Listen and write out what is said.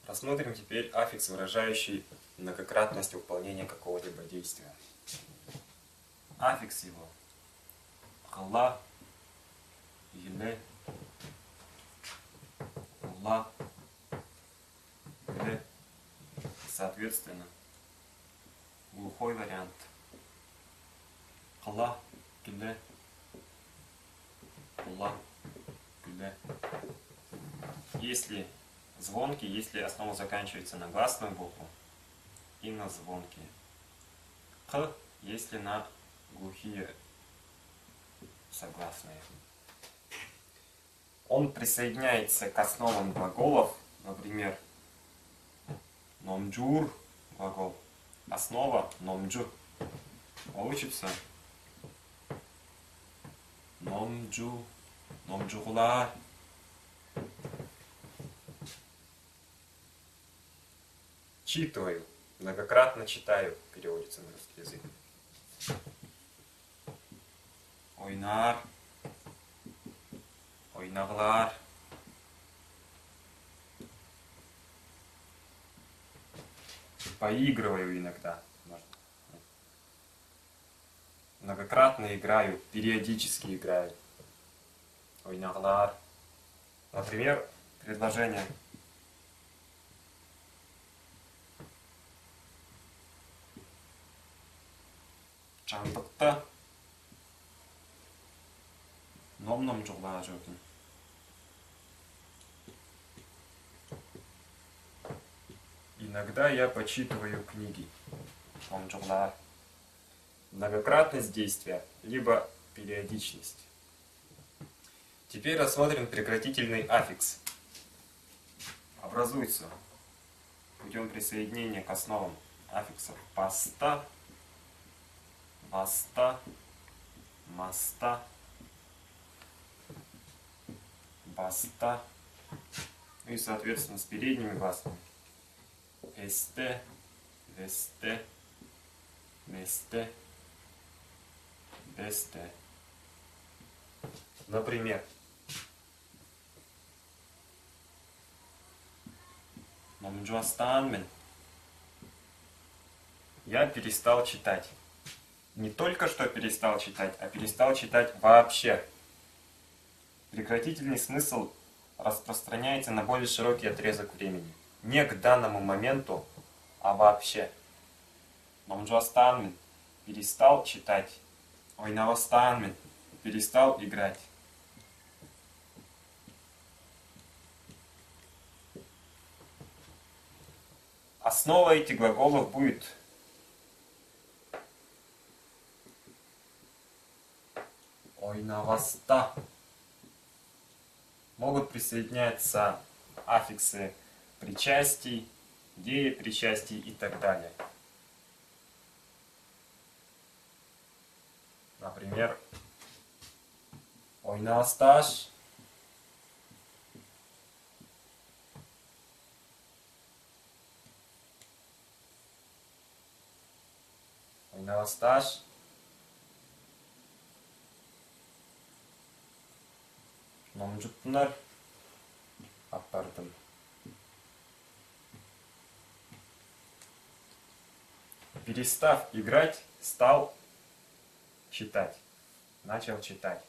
Рассмотрим теперь аффикс, выражающий многократность выполнения какого-либо действия. Аффикс его «ла», «еле», «ла», «ле». Соответственно, глухой вариант «ла», «ле», «ла», «ле». Если звонкий, если основа заканчивается на гласную букву и на звонкие. Х, если на глухие согласные. Он присоединяется к основам глаголов, например, номджур глагол, основа номджу. Получится номджу, номджугла. Читаю, многократно читаю, переводится на русский язык. Ойнар, ойнаглар. Поигрываю иногда. Многократно играю, периодически играю. Ойнаглар. Например, предложение. Чандыкта ном-ном жугла жүрдім. Иногда я почитываю книги. Ом-жугла. Многократность действия, либо периодичность. Теперь рассмотрим прекратительный аффикс. Образуется путем присоединения к основам аффиксов паста, баста, маста, баста, и соответственно с передними гласными эсте, весте, месте, бесте. Например, номджуастанмен. Я перестал читать. Не только что перестал читать, а перестал читать вообще. Прекратительный смысл распространяется на более широкий отрезок времени. Не к данному моменту, а вообще. Номджуастанмен. Перестал читать. Ойнавастанмен. Перестал играть. Основа этих глаголов будет ойнаваста. Могут присоединяться аффиксы причастий, деепричастий и так далее. Например, ойнавасташ. Ойнавасташ. Номджутнар. Аппартам. Перестав играть, стал читать. Начал читать.